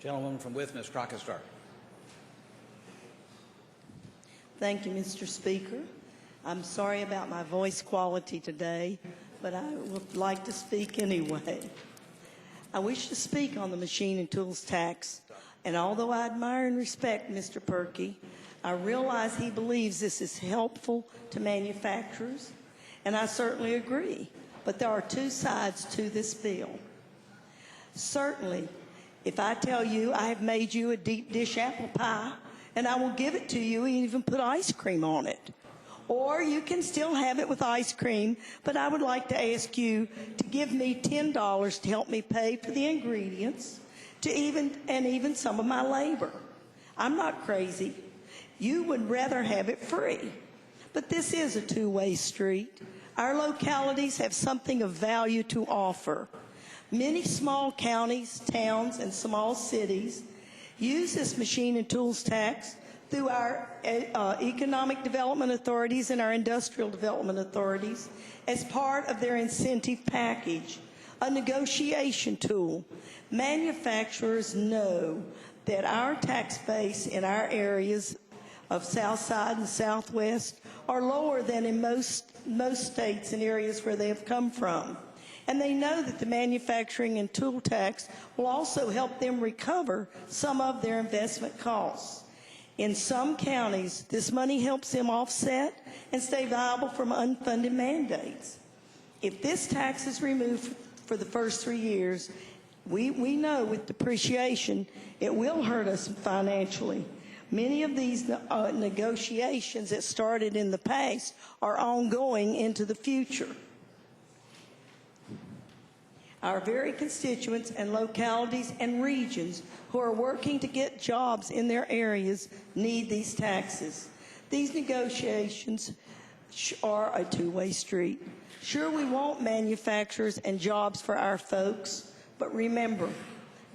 Gentlewoman from Wythe, Ms. Crockett-Stark. Thank you, Mr. Speaker. I'm sorry about my voice quality today, but I would like to speak anyway. I wish to speak on the machine and tools tax, and although I admire and respect Mr. Perkey, I realize he believes this is helpful to manufacturers, and I certainly agree. But there are two sides to this bill. Certainly, if I tell you I have made you a deep dish apple pie, and I will give it to you and even put ice cream on it. Or you can still have it with ice cream, but I would like to ask you to give me $10 to help me pay for the ingredients, even some of my labor. I'm not crazy. You would rather have it free. But this is a two-way street. Our localities have something of value to offer. Many small counties, towns, and small cities use this machine and tools tax through our economic development authorities and our industrial development authorities as part of their incentive package, a negotiation tool. Manufacturers know that our tax base in our areas of Southside and Southwest are lower than in most states and areas where they have come from. And they know that the manufacturing and tool tax will also help them recover some of their investment costs. In some counties, this money helps them offset and stay viable from unfunded mandates. If this tax is removed for the first 3 years, we know with depreciation, it will hurt us financially. Many of these negotiations that started in the past are ongoing into the future. Our very constituents and localities and regions who are working to get jobs in their areas need these taxes. These negotiations are a two-way street. Sure, we want manufacturers and jobs for our folks, but remember,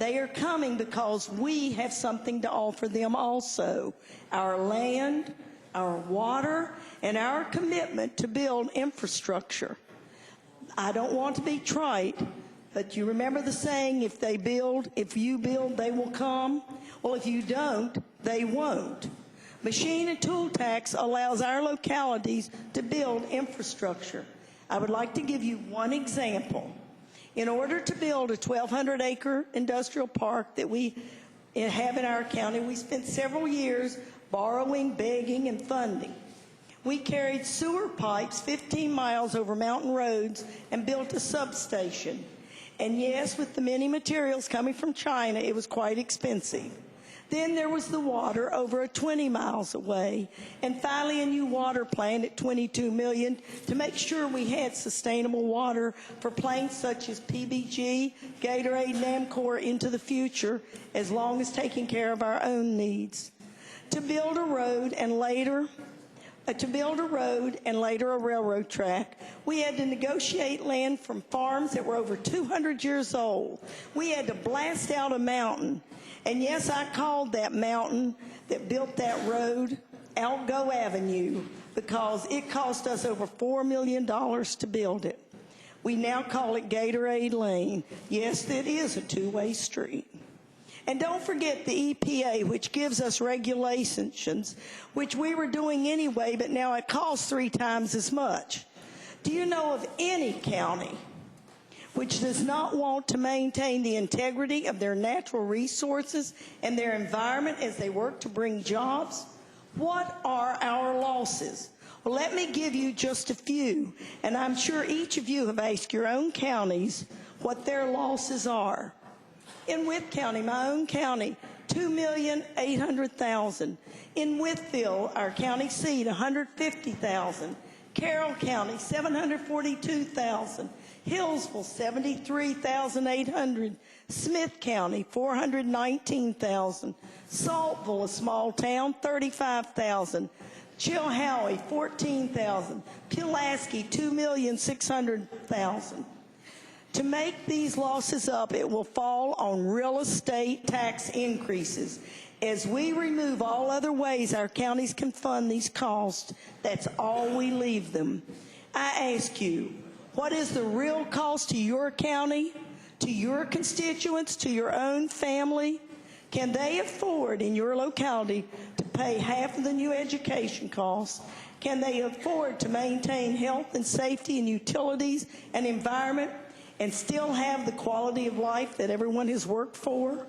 they are coming because we have something to offer them also. Our land, our water, and our commitment to build infrastructure. I don't want to be trite, but you remember the saying, if you build, they will come? Well, if you don't, they won't. Machine and tool tax allows our localities to build infrastructure. I would like to give you one example. In order to build a 1,200-acre industrial park that we have in our county, we spent several years borrowing, begging, and funding. We carried sewer pipes 15 miles over mountain roads and built a substation. And yes, with the many materials coming from China, it was quite expensive. Then there was the water over 20 miles away, and finally a new water plant at $22 million to make sure we had sustainable water for plants such as PBG, Gatorade, and Amcor into the future, as long as taking care of our own needs. To build a road and later a railroad track, we had to negotiate land from farms that were over 200 years old. We had to blast out a mountain. And yes, I called that mountain that built that road Outgo Avenue because it cost us over $4 million to build it. We now call it Gatorade Lane. Yes, it is a two-way street. And don't forget the EPA, which gives us regulations, which we were doing anyway, but now it costs 3 times as much. Do you know of any county which does not want to maintain the integrity of their natural resources and their environment as they work to bring jobs? What are our losses? Well, let me give you just a few, and I'm sure each of you have asked your own counties what their losses are. In Wythe County, my own county, $2,800,000. In Wytheville, our county seat, $150,000. Carroll County, $742,000. Hillsville, $73,800. Smith County, $419,000. Saltville, a small town, $35,000. Chilhowie, $14,000. Pulaski, $2,600,000. To make these losses up, it will fall on real estate tax increases. As we remove all other ways our counties can fund these costs, that's all we leave them. I ask you, what is the real cost to your county, to your constituents, to your own family? Can they afford in your locality to pay half of the new education costs? Can they afford to maintain health and safety and utilities and environment and still have the quality of life that everyone has worked for?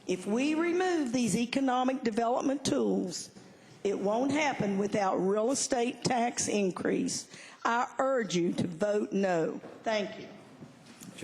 If we remove these economic development tools, it won't happen without real estate tax increase. I urge you to vote no. Thank you.